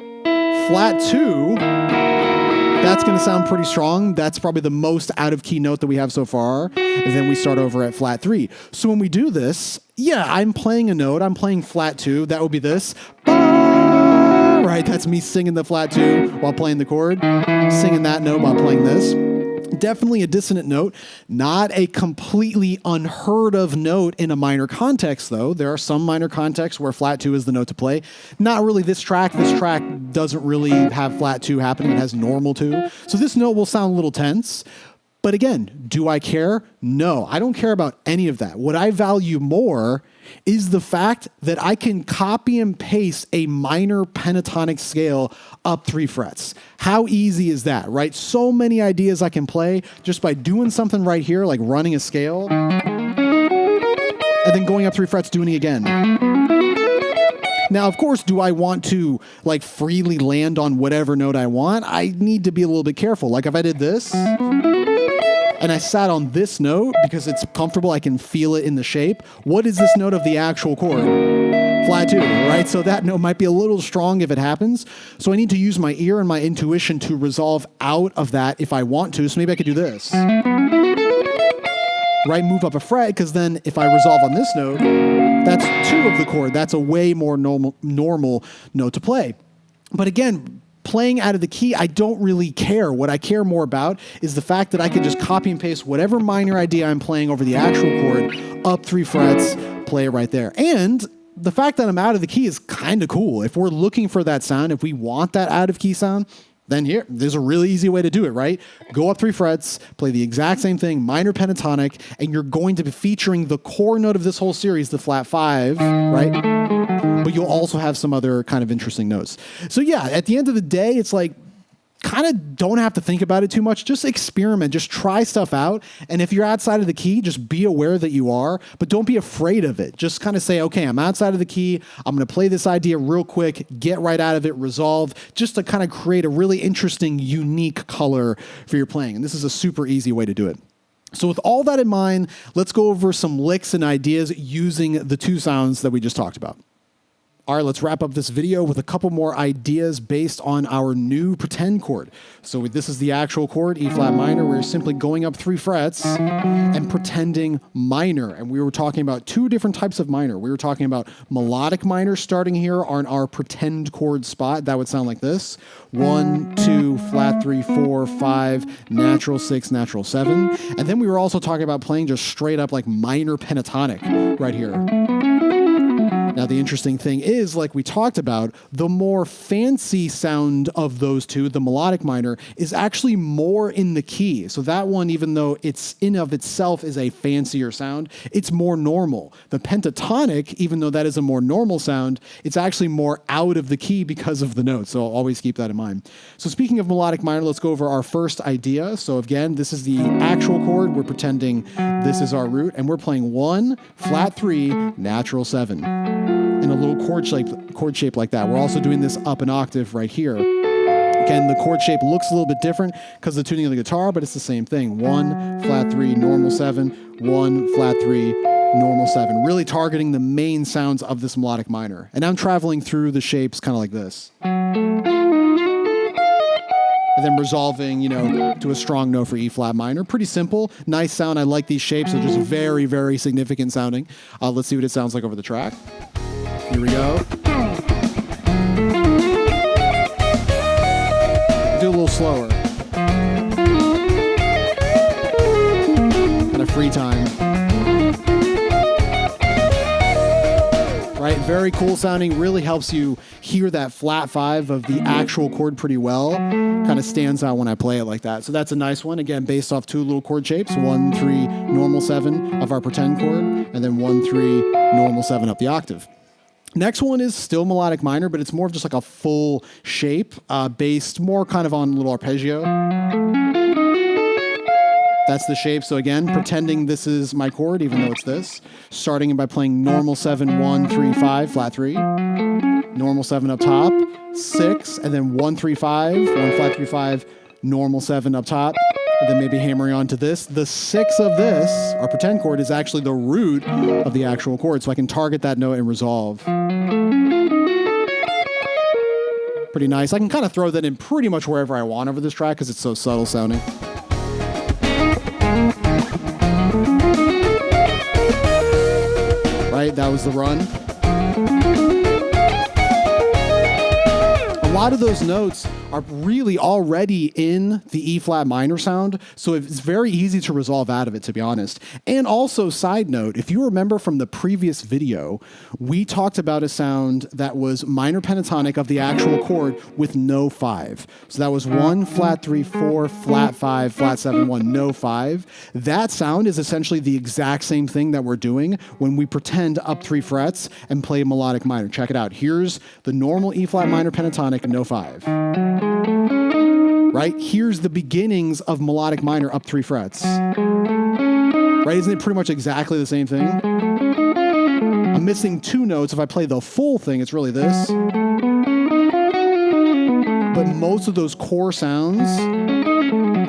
Flat 2, that's going to sound pretty strong. That's probably the most out of key note that we have so far. And then we start over at flat 3. So when we do this, yeah, I'm playing a note. I'm playing flat 2. That would be this. Right, that's me singing the flat 2 while playing the chord. Singing that note while playing this. Definitely a dissonant note. Not a completely unheard of note in a minor context, though. There are some minor contexts where flat 2 is the note to play. Not really this track. This track doesn't really have flat 2 happening. It has normal 2. So this note will sound a little tense. But again, do I care? No, I don't care about any of that. What I value more is the fact that I can copy and paste a minor pentatonic scale up 3 frets. How easy is that, right? So many ideas I can play just by doing something right here, like running a scale, and then going up 3 frets, doing it again. Now, of course, do I want to like freely land on whatever note I want? I need to be a little bit careful. Like if I did this, and I sat on this note because it's comfortable, I can feel it in the shape. What is this note of the actual chord? Flat 2, right? So that note might be a little strong if it happens. So I need to use my ear and my intuition to resolve out of that if I want to. So maybe I could do this. Right, move up a fret, because then if I resolve on this note, that's 2 of the chord. That's a way more normal note to play. But again, playing out of the key, I don't really care. What I care more about is the fact that I can just copy and paste whatever minor idea I'm playing over the actual chord, up 3 frets, play it right there. And the fact that I'm out of the key is kind of cool. If we're looking for that sound, if we want that out of key sound, then here, there's a really easy way to do it, right? Go up 3 frets, play the exact same thing, minor pentatonic, and you're going to be featuring the core note of this whole series, the flat 5, right? But you'll also have some other kind of interesting notes. So yeah, at the end of the day, it's like, kind of don't have to think about it too much. Just experiment, just try stuff out. And if you're outside of the key, just be aware that you are, but don't be afraid of it. Just kind of say, okay, I'm outside of the key. I'm going to play this idea real quick, get right out of it, resolve, just to kind of create a really interesting, unique color for your playing. And this is a super easy way to do it. So with all that in mind, let's go over some licks and ideas using the 2 sounds that we just talked about. All right, let's wrap up this video with a couple more ideas based on our new pretend chord. So this is the actual chord, E flat minor. We're simply going up 3 frets and pretending minor. And we were talking about 2 different types of minor. We were talking about melodic minor starting here on our pretend chord spot. That would sound like this. 1, 2, flat 3, 4, 5, natural 6, natural 7. And then we were also talking about playing just straight up like minor pentatonic right here. Now, the interesting thing is, like we talked about, the more fancy sound of those 2, the melodic minor, is actually more in the key. So that one, even though it's in of itself is a fancier sound, it's more normal. The pentatonic, even though that is a more normal sound, it's actually more out of the key because of the notes. So always keep that in mind. So speaking of melodic minor, let's go over our first idea. So again, this is the actual chord. We're pretending this is our root, and we're playing 1, flat 3, natural 7. In a little chord shape like that. We're also doing this up an octave right here. Again, the chord shape looks a little bit different because of the tuning of the guitar, but it's the same thing. 1, flat 3, normal 7, 1, flat 3, normal 7. Really targeting the main sounds of this melodic minor. And I'm traveling through the shapes kind of like this. And then resolving, to a strong note for E flat minor. Pretty simple, nice sound. I like these shapes. They're just very, very significant sounding. Let's see what it sounds like over the track. Here we go. Do a little slower. Kind of free time. Right? Very cool sounding. Really helps you hear that flat 5 of the actual chord pretty well. Kind of stands out when I play it like that. So that's a nice one. Again, based off 2 little chord shapes. 1, 3, normal 7 of our pretend chord. And then 1, 3, normal 7 up the octave. Next one is still melodic minor, but it's more of just like a full shape, based more kind of on a little arpeggio. That's the shape. So again, pretending this is my chord, even though it's this. Starting by playing normal 7, 1, 3, 5, flat 3. Normal 7 up top, 6, and then 1, 3, 5, 1, flat 3, 5, normal 7 up top. And then maybe hammering onto this. The 6 of this, our pretend chord, is actually the root of the actual chord. So I can target that note and resolve. Pretty nice. I can kind of throw that in pretty much wherever I want over this track because it's so subtle sounding. Right, that was the run. A lot of those notes are really already in the E flat minor sound, so it's very easy to resolve out of it, to be honest. And also, side note, if you remember from the previous video, we talked about a sound that was minor pentatonic of the actual chord with no 5. So that was 1, flat 3, 4, flat 5, flat 7, 1, no 5. That sound is essentially the exact same thing that we're doing when we pretend up 3 frets and play melodic minor. Check it out. Here's the normal E flat minor pentatonic and no 5. Right? Here's the beginnings of melodic minor up 3 frets. Right? Isn't it pretty much exactly the same thing? I'm missing 2 notes. If I play the full thing, it's really this. But most of those core sounds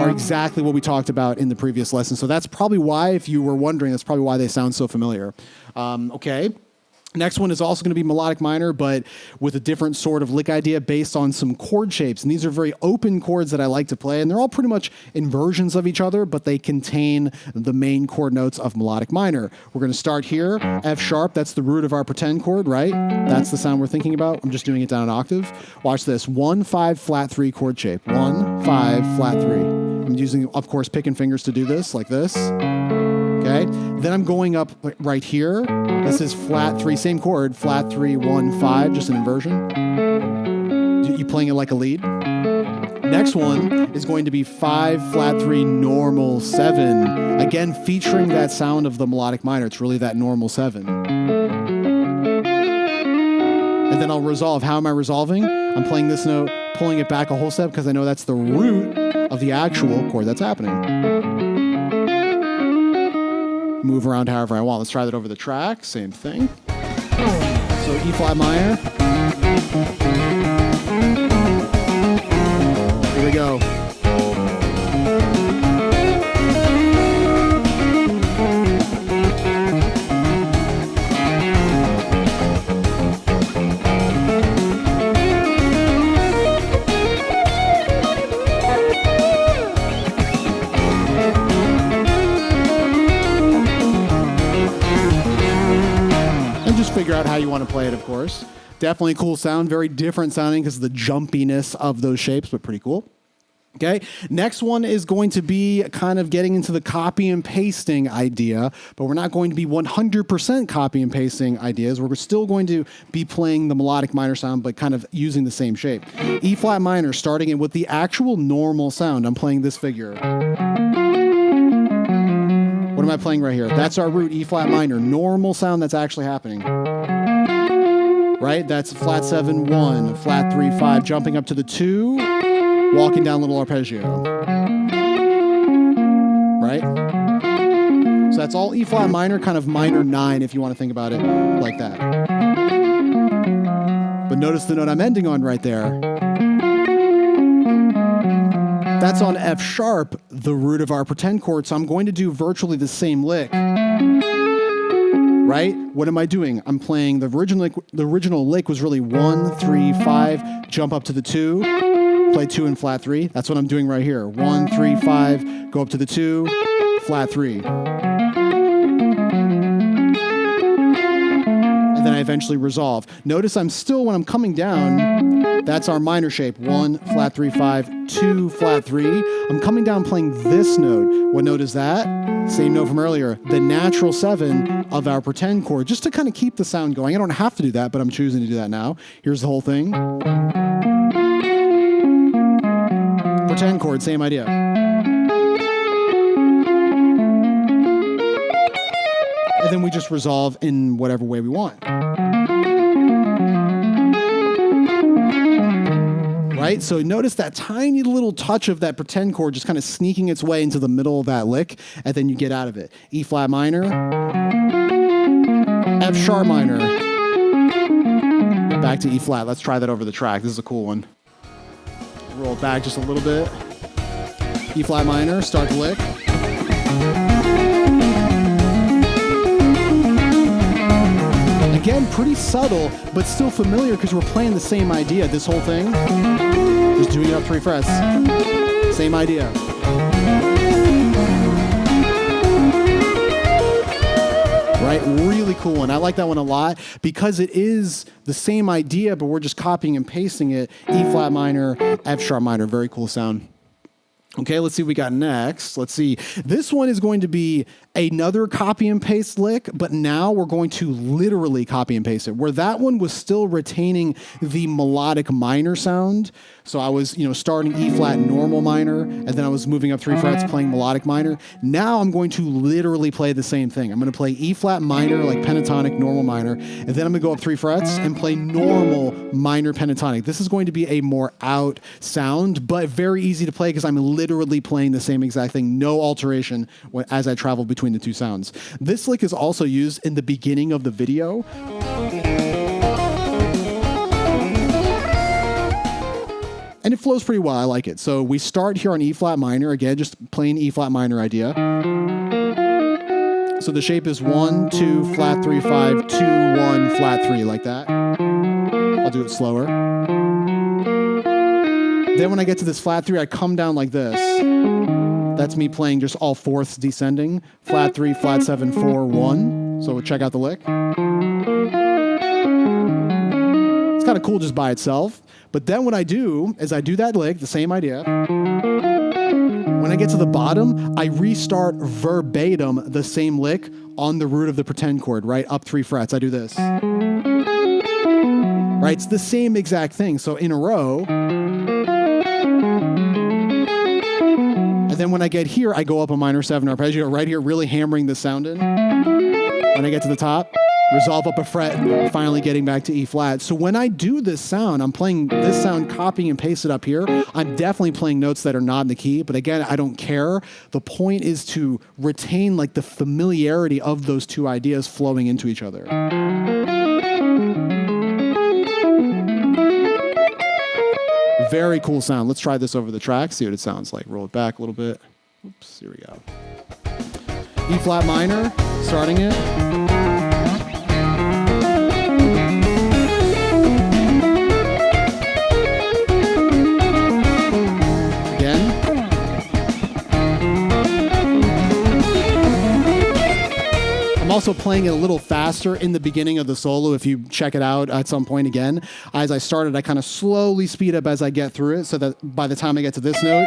are exactly what we talked about in the previous lesson. So that's probably why, if you were wondering, that's probably why they sound so familiar. Okay. Next one is also going to be melodic minor, but with a different sort of lick idea based on some chord shapes. And these are very open chords that I like to play, and they're all pretty much inversions of each other, but they contain the main chord notes of melodic minor. We're going to start here, F sharp, that's the root of our pretend chord, right? That's the sound we're thinking about. I'm just doing it down an octave. Watch this, 1, 5, flat 3 chord shape. 1, 5, flat 3. I'm using, of course, pick and fingers to do this, like this. Okay, then I'm going up right here. This is flat 3, same chord, flat 3, 1, 5, just an inversion. You playing it like a lead. Next one is going to be 5, flat 3, normal 7. Again, featuring that sound of the melodic minor. It's really that normal 7. And then I'll resolve. How am I resolving? I'm playing this note, pulling it back a whole step because I know that's the root of the actual chord that's happening. Move around however I want. Let's try that over the track. Same thing. So E flat minor. Here we go. Figure out how you want to play it, of course. Definitely a cool sound, very different sounding because of the jumpiness of those shapes, but pretty cool. Okay, next one is going to be kind of getting into the copy and pasting idea, but we're not going to be 100% copy and pasting ideas. We're still going to be playing the melodic minor sound, but kind of using the same shape. E flat minor, starting it with the actual normal sound. I'm playing this figure. What am I playing right here? That's our root, E flat minor, normal sound that's actually happening. Right? That's flat 7, 1, flat 3, 5, jumping up to the 2, walking down little arpeggio. Right? So that's all E flat minor, kind of minor 9 if you want to think about it like that. But notice the note I'm ending on right there. That's on F sharp, the root of our pretend chord, so I'm going to do virtually the same lick. Right? What am I doing? I'm playing the original lick was really 1, 3, 5, jump up to the 2, play 2 and flat 3. That's what I'm doing right here. 1, 3, 5, go up to the 2, flat 3. And then I eventually resolve. Notice I'm still, when I'm coming down, that's our minor shape. 1, flat 3, 5, 2, flat 3. I'm coming down playing this note. What note is that? Same note from earlier. The natural 7 of our pretend chord, just to kind of keep the sound going. I don't have to do that, but I'm choosing to do that now. Here's the whole thing. Pretend chord, same idea. And then we just resolve in whatever way we want. Right? So notice that tiny little touch of that pretend chord just kind of sneaking its way into the middle of that lick, and then you get out of it. E flat minor, F sharp minor, back to E flat. Let's try that over the track. This is a cool one. Roll it back just a little bit. E flat minor, start the lick. Again, pretty subtle, but still familiar because we're playing the same idea. This whole thing, just doing it up 3 frets. Same idea. Right? Really cool one. I like that one a lot because it is the same idea, but we're just copying and pasting it. E flat minor, F sharp minor. Very cool sound. Okay, let's see what we got next. Let's see. This one is going to be another copy and paste lick, but now we're going to literally copy and paste it. Where that one was still retaining the melodic minor sound. So I was, starting E flat normal minor, and then I was moving up 3 frets playing melodic minor. Now I'm going to literally play the same thing. I'm going to play E flat minor, like pentatonic normal minor, and then I'm going to go up 3 frets and play normal minor pentatonic. This is going to be a more out sound, but very easy to play because I'm literally playing the same exact thing, no alteration as I travel between the two sounds. This lick is also used in the beginning of the video. And it flows pretty well. I like it. So we start here on E flat minor. Again, just plain E flat minor idea. So the shape is 1, 2, flat 3, 5, 2, 1, flat 3, like that. I'll do it slower. Then when I get to this flat 3, I come down like this. That's me playing just all fourths descending. Flat 3, flat 7, 4, 1. So check out the lick. It's kind of cool just by itself. But then what I do is I do that lick, the same idea. When I get to the bottom, I restart verbatim the same lick on the root of the pretend chord, right? Up 3 frets. I do this. Right? It's the same exact thing. So in a row. And then when I get here, I go up a minor 7 arpeggio right here, really hammering the sound in. When I get to the top, resolve up a fret, finally getting back to E flat. So when I do this sound, I'm playing this sound, copying and paste it up here. I'm definitely playing notes that are not in the key, but again, I don't care. The point is to retain like the familiarity of those two ideas flowing into each other. Very cool sound. Let's try this over the track, see what it sounds like. Roll it back a little bit. Oops, here we go. E flat minor, starting it. I'm also playing it a little faster in the beginning of the solo. If you check it out at some point again, as I started, I kind of slowly speed up as I get through it so that by the time I get to this note,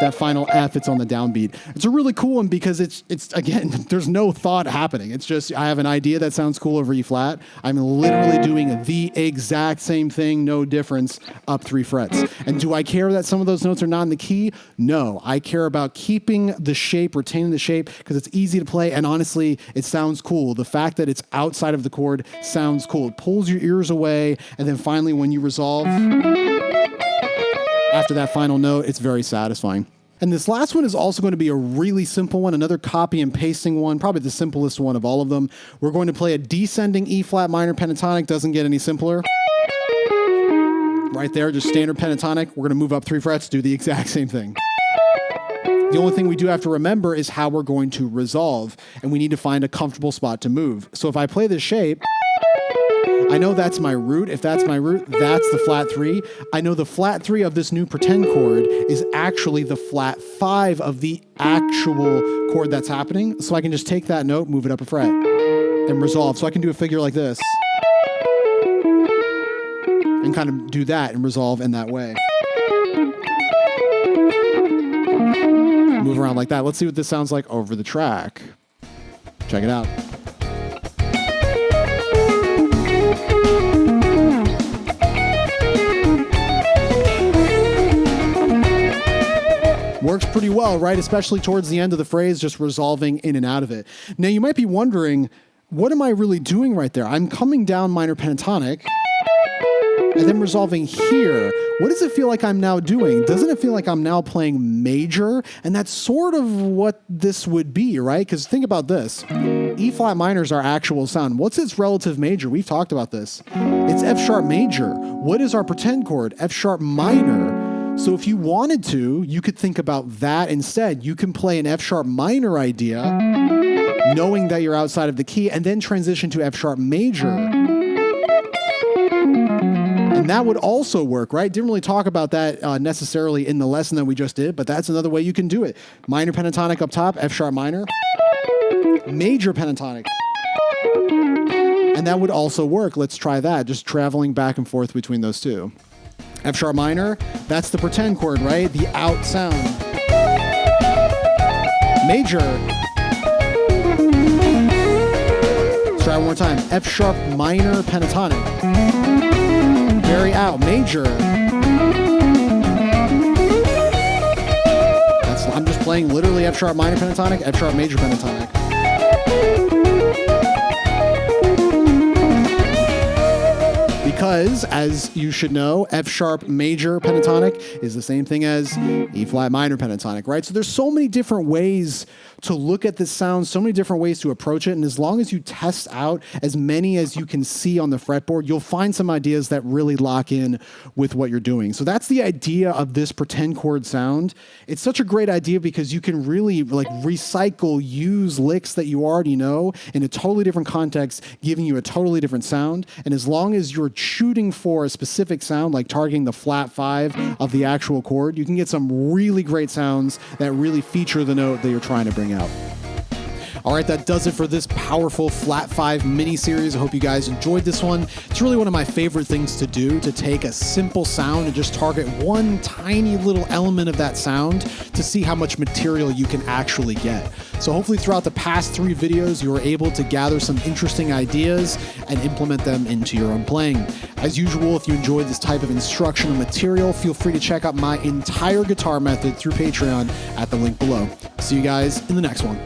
that final F, it's on the downbeat. It's a really cool one because it's again, there's no thought happening. It's just, I have an idea that sounds cool over E flat. I'm literally doing the exact same thing, no difference, up 3 frets. And do I care that some of those notes are not in the key? No, I care about keeping the shape, retaining the shape, because it's easy to play, and honestly, it sounds cool. The fact that it's outside of the chord sounds cool. It pulls your ears away, and then finally when you resolve, after that final note, it's very satisfying. And this last one is also going to be a really simple one, another copy and pasting one, probably the simplest one of all of them. We're going to play a descending E flat minor pentatonic, doesn't get any simpler. Right there, just standard pentatonic. We're going to move up 3 frets, do the exact same thing. The only thing we do have to remember is how we're going to resolve, and we need to find a comfortable spot to move. So if I play this shape, I know that's my root. If that's my root, that's the flat 3. I know the flat 3 of this new pretend chord is actually the flat 5 of the actual chord that's happening. So I can just take that note, move it up a fret, and resolve. So I can do a figure like this and kind of do that and resolve in that way. Move around like that. Let's see what this sounds like over the track. Check it out. Works pretty well, right? Especially towards the end of the phrase, just resolving in and out of it. Now, you might be wondering, what am I really doing right there? I'm coming down minor pentatonic and then resolving here. What does it feel like I'm now doing? Doesn't it feel like I'm now playing major? And that's sort of what this would be, right? Because think about this. E flat minor is our actual sound. What's its relative major? We've talked about this. It's F sharp major. What is our pretend chord? F sharp minor. So if you wanted to, you could think about that instead. You can play an F sharp minor idea, knowing that you're outside of the key, and then transition to F sharp major. And that would also work, right? Didn't really talk about that necessarily in the lesson that we just did, but that's another way you can do it. Minor pentatonic up top, F sharp minor, major pentatonic. And that would also work. Let's try that, just traveling back and forth between those two. F sharp minor, that's the pretend chord, right? The out sound. Major. Let's try one more time. F sharp minor pentatonic. Very out. Major. I'm just playing literally F sharp minor pentatonic, F sharp major pentatonic. Because, as you should know, F sharp major pentatonic is the same thing as E flat minor pentatonic, right? So there's so many different ways to look at this sound, so many different ways to approach it. And as long as you test out as many as you can see on the fretboard, you'll find some ideas that really lock in with what you're doing. So that's the idea of this pretend chord sound. It's such a great idea because you can really like recycle, use licks that you already know in a totally different context, giving you a totally different sound. And as long as you're shooting for a specific sound, like targeting the flat 5 of the actual chord, you can get some really great sounds that really feature the note that you're trying to bring out. All right, that does it for this powerful Flat 5 mini-series. I hope you guys enjoyed this one. It's really one of my favorite things to do, to take a simple sound and just target one tiny little element of that sound to see how much material you can actually get. So hopefully throughout the past 3 videos, you were able to gather some interesting ideas and implement them into your own playing. As usual, if you enjoyed this type of instructional material, feel free to check out my entire guitar method through Patreon at the link below. See you guys in the next one.